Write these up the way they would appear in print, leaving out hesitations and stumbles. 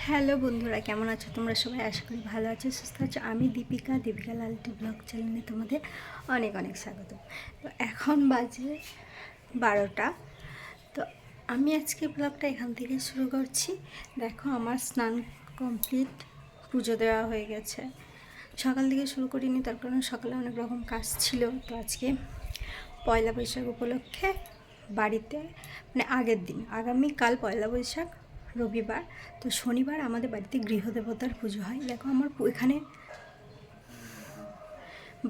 Hello বন্ধুরা, কেমন আছো তোমরা সবাই? আশা করি ভালো আছো, সুস্থ আছো। আমি দীপিকা লালটি ব্লগ চ্যানেলে তোমাদের অনেক অনেক স্বাগত। তো এখন বাজে 12টা। তো আমি আজকে ব্লগটা এখান থেকে শুরু করছি। দেখো, আমার স্নান কমপ্লিট, পুজো দেওয়া হয়ে গেছে। সকাল থেকে শুরু করিনি, তার কারণ সকালে অনেক রকম কাজ ছিল। তো আজকে পয়লা বৈশাখ উপলক্ষে বাড়িতে, মানে আগের দিন, আগামীকাল পয়লা বৈশাখ, রবিবার। তো শনিবার আমাদের বাড়িতে গৃহদেবতার পুজো হয়। দেখো, আমার এখানে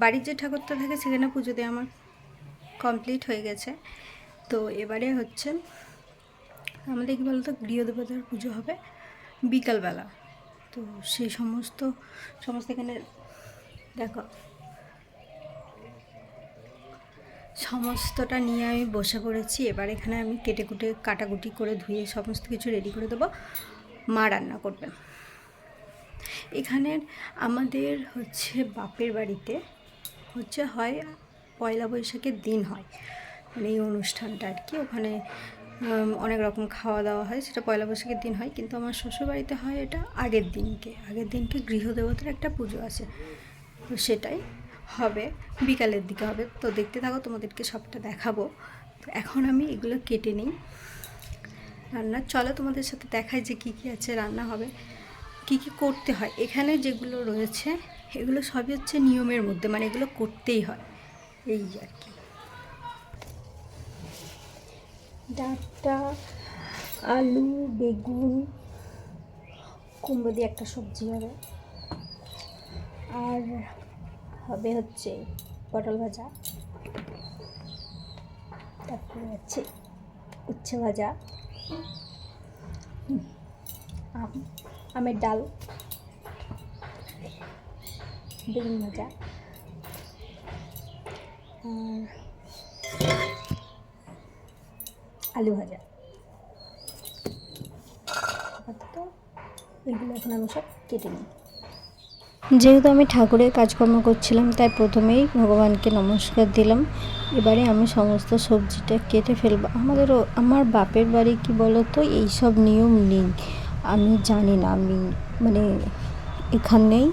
বাড়ির যে ঠাকুরটা থাকে সেখানে পুজো দিয়ে আমার কমপ্লিট হয়ে গেছে। তো এবারে হচ্ছে আমাদের কী বলতো, গৃহদেবতার পুজো হবে বিকালবেলা। তো সেই সমস্ত এখানে দেখো, সমস্তটা নিয়ে আমি বসে পড়েছি। এবার এখানে আমি কাটাকুটি করে ধুয়ে সমস্ত কিছু রেডি করে দেবো। মা রান্না করবে। এখানের আমাদের হচ্ছে বাপের বাড়িতে হয় পয়লা বৈশাখের দিন হয়, মানে এই অনুষ্ঠানটা আর কি। ওখানে অনেক রকম খাওয়া দাওয়া হয়, সেটা পয়লা বৈশাখের দিন হয়। কিন্তু আমার শ্বশুরবাড়িতে হয় এটা আগের দিনকে গৃহদেবতার একটা পুজো আছে। তো সেটাই হবে, বিকালের দিকে হবে। তো দেখতে থাকো, তোমাদেরকে সবটা দেখাবো। তো এখন আমি এগুলো কেটে নিই। রান্না চলো তোমাদের সাথে দেখাই যে কী কী আছে, রান্না হবে, কী কী করতে হয়। এখানে যেগুলো রয়েছে এগুলো সবই হচ্ছে নিয়মের মধ্যে, মানে এগুলো করতেই হয়, এই আর কি। ডাঁটা, আলু, বেগুন, কুমড়ো দিয়ে একটা সবজি হবে, আর হবে হচ্ছে পটল ভাজা, তারপরে হচ্ছে উচ্ছে ভাজা, আমের ডাল, বেগুন ভাজা, আর আলু ভাজা। তো এগুলো এখন আমি সব কেটে নিই। যেহেতু আমি ঠাকুরের কাজকর্ম করছিলাম, তাই প্রথমেই ভগবানকে নমস্কার দিলাম। এবারে আমি সমস্ত সবজিটা কেটে ফেলবো। আমার বাপের বাড়ি কি বলতো, এইসব নিয়ম নেই, আমি জানি না। আমি মানে এখানেই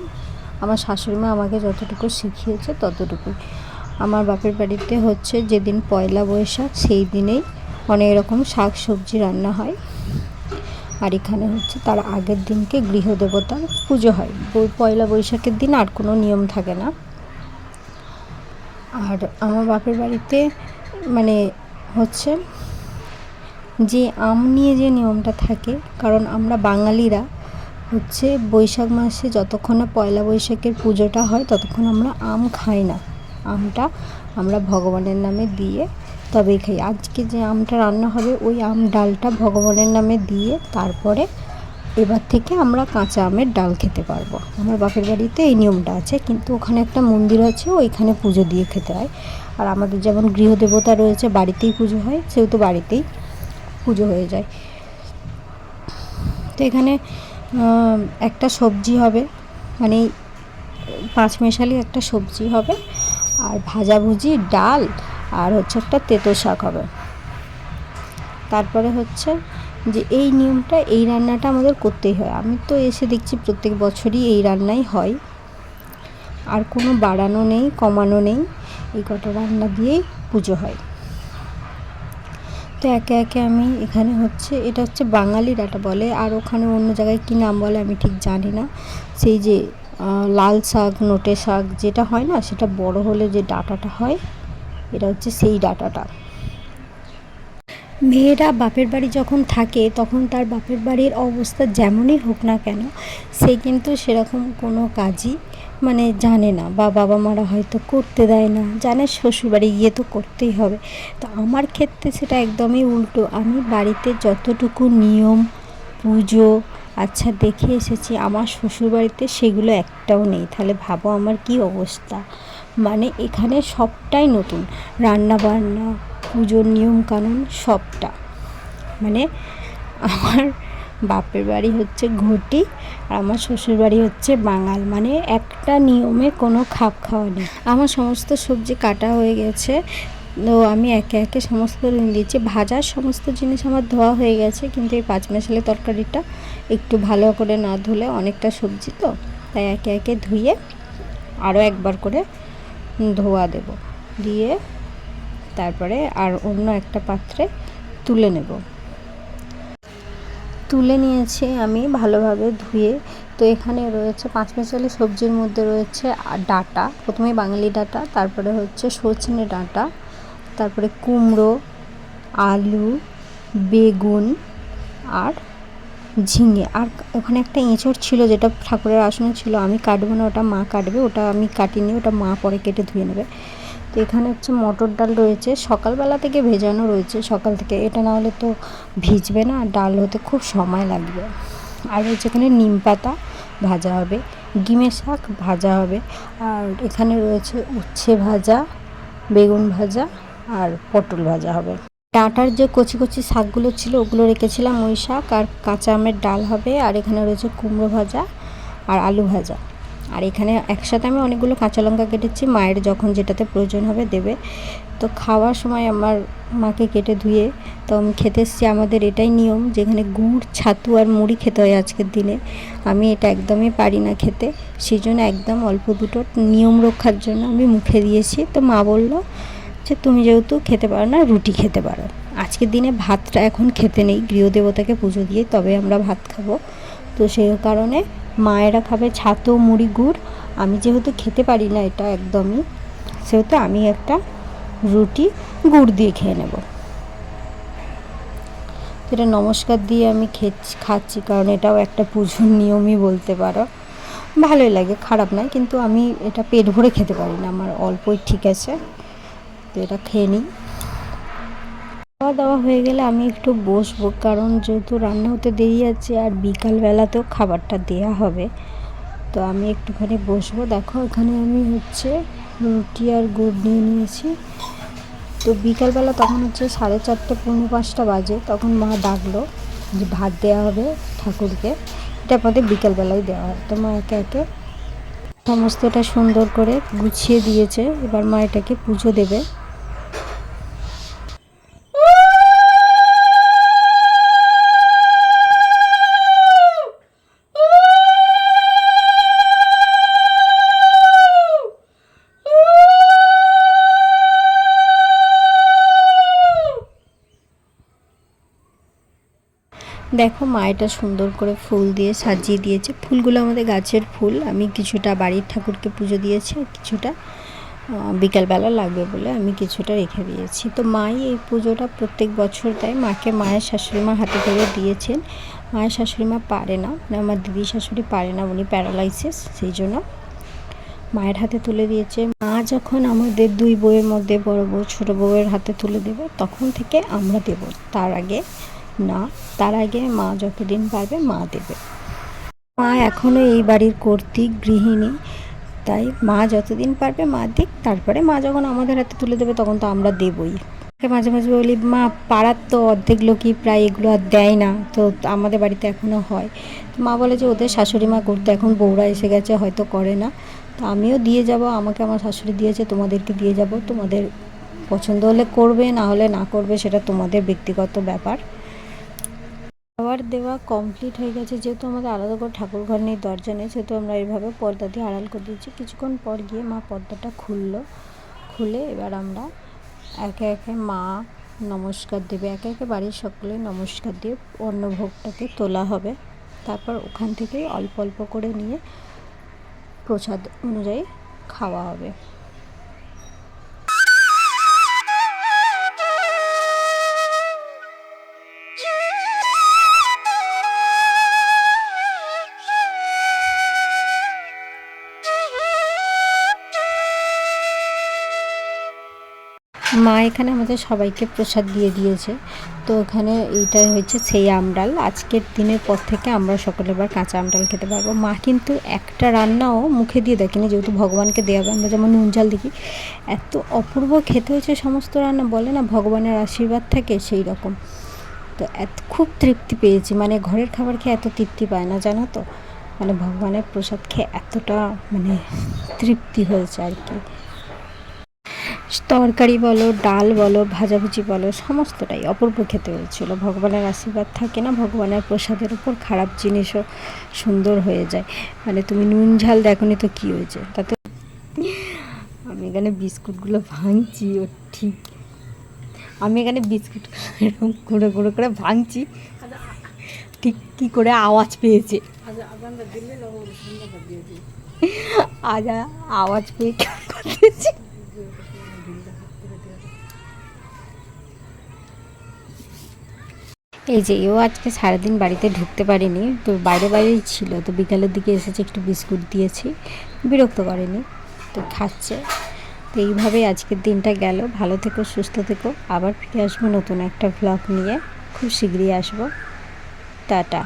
আমার শাশুড়িমা আমাকে যতটুকু শিখিয়েছে ততটুকুই। আমার বাপের বাড়িতে হচ্ছে যেদিন পয়লা বৈশাখ সেই দিনেই অনেক রকম শাক সবজি রান্না হয়। আর এখানে হচ্ছে তার আগের দিনকে গৃহদেবতার পুজো হয়। পয়লা বৈশাখের দিন আর কোনো নিয়ম থাকে না। আর আমার বাপের বাড়িতে মানে হচ্ছে যে আম নিয়ে যে নিয়মটা থাকে, কারণ আমরা বাঙালিরা হচ্ছে বৈশাখ মাসে যতক্ষণ না পয়লা বৈশাখের পুজোটা হয় ততক্ষণ আমরা আম খাই না। আমটা আমরা ভগবানের নামে দিয়ে তবেই খাই। আজকে যে আমটা রান্না হবে ওই আম ডালটা ভগবানের নামে দিয়ে তারপরে এবার থেকে আমরা কাঁচা আমের ডাল খেতে পারবো। আমার বাপের বাড়িতে এই নিয়মটা আছে, কিন্তু ওখানে একটা মন্দির আছে, ওইখানে পুজো দিয়ে খেতে হয়। আর আমাদের যেমন গৃহদেবতা রয়েছে, বাড়িতেই পুজো হয়, সেহেতু বাড়িতেই পুজো হয়ে যায়। তো এখানে একটা সবজি হবে, মানে পাঁচমেশালি একটা সবজি হবে, আর ভাজাভুজি, ডাল, আর হচ্ছে একটা তেঁতো শাক হবে। তারপরে হচ্ছে যে এই নিয়মটা, এই রান্নাটা আমাদের করতেই হয়। আমি তো এসে দেখছি প্রত্যেক বছরই এই রান্নাই হয়, আর কোনো বাড়ানো নেই, কমানো নেই, এই কটা রান্না দিয়েই পুজো হয়। তো একে একে আমি এখানে হচ্ছে, এটা হচ্ছে বাঙালি ডাঁটা বলে, আর ওখানে অন্য জায়গায় কী নাম বলে আমি ঠিক জানি না। সেই যে লাল শাক, নোটে শাক যেটা হয় না, সেটা বড় হলে যে ডাঁটাটা হয়, এটা হচ্ছে সেই ডাঁটাটা। মেয়েরা বাপের বাড়ি যখন থাকে তখন তার বাপের বাড়ির অবস্থা যেমনই হোক না কেন, সে কিন্তু সেরকম কোনো কাজই মানে জানে না, বা বাবা মারা হয়তো করতে দেয় না, জানে শ্বশুরবাড়ি গিয়ে তো করতেই হবে। তো আমার ক্ষেত্রে সেটা একদমই উল্টো। আমি বাড়িতে যতটুকু নিয়ম, পুজো আচ্ছা দেখে এসেছি, আমার শ্বশুরবাড়িতে সেগুলো একটাও নেই। তাহলে ভাবো আমার কী অবস্থা। মানে এখানে সবটাই নতুন, রান্না বান্না, পুজোর নিয়মকানুন সবটা। মানে আমার বাপের বাড়ি হচ্ছে ঘটি, আর আমার শ্বশুরবাড়ি হচ্ছে বাঙাল, মানে একটা নিয়মে কোনো খাপ খাওয়া নেই। আমার সমস্ত সবজি কাটা হয়ে গেছে, তো আমি একে একে সমস্ত দিয়েছি। ভাজার সমস্ত জিনিস আমার ধোয়া হয়ে গেছে, কিন্তু এই পাঁচমেশালি তরকারিটা একটু ভালো করে না ধুলে, অনেকটা সবজি তো, তাই একে একে ধুয়ে আরও একবার করে ধোয়া দেব, দিয়ে তারপরে আর অন্য একটা পাত্রে তুলে নেব। তুলে নিয়েছি আমি ভালোভাবে ধুয়ে। তো এখানে রয়েছে পাঁচমেশালি সবজির মধ্যে রয়েছে ডাঁটা, প্রথমে বাঙালি ডাঁটা, তারপরে হচ্ছে সজনে ডাঁটা, তারপরে কুমড়ো, আলু, বেগুন আর ঝিঙে। আর ওখানে একটা এঁচড় ছিল যেটা ঠাকুরের আসনে ছিল, আমি কাটবো না, ওটা মা কাটবে, ওটা আমি কাটিনি, ওটা মা পরে কেটে ধুয়ে নেবে। তো এখানে হচ্ছে মটর ডাল রয়েছে, সকালবেলা থেকে ভেজানো রয়েছে, সকাল থেকে, এটা না হলে তো ভিজবে না, ডাল হতে খুব সময় লাগবে। আর রয়েছে এখানে নিম পাতা ভাজা হবে, ডিমের শাক ভাজা হবে, আর এখানে রয়েছে উচ্ছে ভাজা, বেগুন ভাজা আর পটল ভাজা হবে। ডাঁটার যে কচি কচি শাকগুলো ছিল ওগুলো রেখেছিলাম, ওই শাক আর কাঁচা আমের ডাল হবে। আর এখানে রয়েছে কুমড়ো ভাজা আর আলু ভাজা। আর এখানে একসাথে আমি অনেকগুলো কাঁচা লঙ্কা কেটেছি, মায়ের যখন যেটাতে প্রয়োজন হবে দেবে। তো খাওয়ার সময় আমার মাকে কেটে ধুয়ে তো আমি খেতে এসেছি। আমাদের এটাই নিয়ম, যেখানে গুড়, ছাতু আর মুড়ি খেতে হয় আজকের দিনে। আমি এটা একদমই পারি না খেতে, সেই জন্য একদম অল্প দুটো নিয়ম রক্ষার জন্য আমি মুখে দিয়েছি। তো মা বলল যে তুমি যেহেতু খেতে পারো না, রুটি খেতে পারো। আজকের দিনে ভাতটা এখন খেতে নেই, গৃহদেবতাকে পুজো দিয়ে তবে আমরা ভাত খাবো। তো সেই কারণে মায়েরা খাবে ছাতু, মুড়ি, গুড়। আমি যেহেতু খেতে পারি না এটা একদমই, সেহেতু আমি একটা রুটি গুড় দিয়ে খেয়ে নেব। এটা নমস্কার দিয়ে আমি খাচ্ছি, কারণ এটাও একটা পুজোর নিয়মই বলতে পারো। ভালোই লাগে, খারাপ নয়, কিন্তু আমি এটা পেট ভরে খেতে পারি না, আমার অল্পই ঠিক আছে। তো এটা খেয়ে নিই। খাওয়া দাওয়া হয়ে গেলে আমি একটু বসবো, কারণ যেহেতু রান্না হতে দেরি আছে আর বিকালবেলাতেও খাবারটা দেয়া হবে, তো আমি একটুখানি বসবো। দেখো এখানে আমি হচ্ছে রুটি আর গুড় নিয়ে নিয়েছি। তো বিকালবেলা তখন হচ্ছে 4:30, 4:45 বাজে, তখন মা ডাকলো যে ভাত দেওয়া হবে ঠাকুরকে। এটা আমাদের বিকালবেলায় দেওয়া হয়। তো মা একে একে সমস্তটা সুন্দর করে গুছিয়ে দিয়েছে, এবার মা এটাকে পুজো দেবে। দেখো মা এটা সুন্দর করে ফুল দিয়ে সাজিয়ে দিয়েছে। ফুলগুলো আমাদের গাছের ফুল। আমি কিছুটা বাড়ির ঠাকুরকে পুজো দিয়েছি, আর কিছুটা বিকালবেলা লাগবে বলে আমি কিছুটা রেখে দিয়েছি। তো মাই এই পুজোটা প্রত্যেক বছর দেয়। মাকে মায়ের শাশুড়িমা হাতে ধরে দিয়েছেন। মায়ের শাশুড়িমা পারে না, আমার দিদি শাশুড়ি পারে না, উনি প্যারালাইসিস, সেই জন্য মায়ের হাতে তুলে দিয়েছে। মা যখন আমাদের দুই বউয়ের মধ্যে বড় বউ ছোটো বউয়ের হাতে তুলে দেবে তখন থেকে আমরা দেব, তার আগে না। তার আগে মা যতদিন পারবে মা দেবে। মা এখনও এই বাড়ির কর্ত্রী, গৃহিণী, তাই মা যতদিন পারবে মা দিক, তারপরে মা যখন আমাদের হাতে তুলে দেবে তখন তো আমরা দেবই। মাঝে মাঝে বলি মা পাড়ার তো অর্ধেক লোকই প্রায় এগুলো আর দেয় না, তো আমাদের বাড়িতে এখনও হয়। তো মা বলে যে ওদের শাশুড়ি মা করতে, এখন বউরা এসে গেছে হয়তো করে না। তো আমিও দিয়ে যাব, আমাকে আমার শাশুড়ি দিয়েছে, তোমাদেরকে দিয়ে যাব। তোমাদের পছন্দ হলে করবে, না হলে না করবে, সেটা তোমাদের ব্যক্তিগত ব্যাপার। খাবার দেওয়া কমপ্লিট হয়ে গেছে। যেহেতু আমাদের আলাদা করে ঠাকুর ঘর নেই, দরজা নেই, সেহেতু আমরা এইভাবে পর্দা দিয়ে আড়াল করে দিয়েছি। কিছুক্ষণ পর গিয়ে মা পর্দাটা খুলে এবার আমরা একে একে মা নমস্কার দেবে, একে একে বাড়ির সকলেই নমস্কার দিয়ে অন্নভোগটাকে তোলা হবে। তারপর ওখান থেকেই অল্প অল্প করে নিয়ে প্রসাদ অনুযায়ী খাওয়া হবে। মা এখানে আমাদের সবাইকে প্রসাদ দিয়ে দিয়েছে। তো এখানে এইটা হচ্ছে সেই আমডাল। আজকের দিনের পর থেকে আমরা সকলে এবার কাঁচা আমডাল খেতে পারবো। মা কিন্তু একটা রান্নাও মুখে দিয়ে দেখেনি, যেহেতু ভগবানকে দেওয়া হবে। আমরা যেমন নুন ঝাল দেখি, এত অপূর্ব খেতে হয়েছে সমস্ত রান্না, বলে না ভগবানের আশীর্বাদ থাকে, সেই রকম। তো খুব তৃপ্তি পেয়েছি, মানে ঘরের খাবার খেয়ে এত তৃপ্তি পায় না, জানো তো। মানে ভগবানের প্রসাদ খেয়ে এতটা মানে তৃপ্তি হয়েছে আর কি। তরকারি বলো, ডাল বলো, ভাজাভুজি বলো, সমস্তটাই অপূর্ব খেতে হয়েছিল। ভগবানের আশীর্বাদ থাকে না, ভগবানের প্রসাদের উপর খারাপ জিনিসও সুন্দর হয়ে যায়। মানে তুমি নুন ঝাল দেখোনি তো কী হয়েছে তাতে। আমি এখানে বিস্কুটগুলো ভাঙছি, ও ঠিক আমি এখানে বিস্কুট এরকম গুঁড়ো গুঁড়ো করে ভাঙছি, ঠিক কী করে আওয়াজ পেয়েছে। আজ আওয়াজ পেয়ে করতেছি। এই যে ও আজকে সারাদিন বাড়িতে ঢুকতে পারিনি, তো বাইরে বাইরেই ছিল, তো বিকালের দিকে এসেছে, একটু বিস্কুট দিয়েছি, বিরক্ত করেনি, তো খাচ্ছে। তো এইভাবেই আজকের দিনটা গেল। ভালো থেকো, সুস্থ থেকো, আবার ফিরে আসবো নতুন একটা ভ্লগ নিয়ে, খুব শীঘ্রই আসবো। টাটা।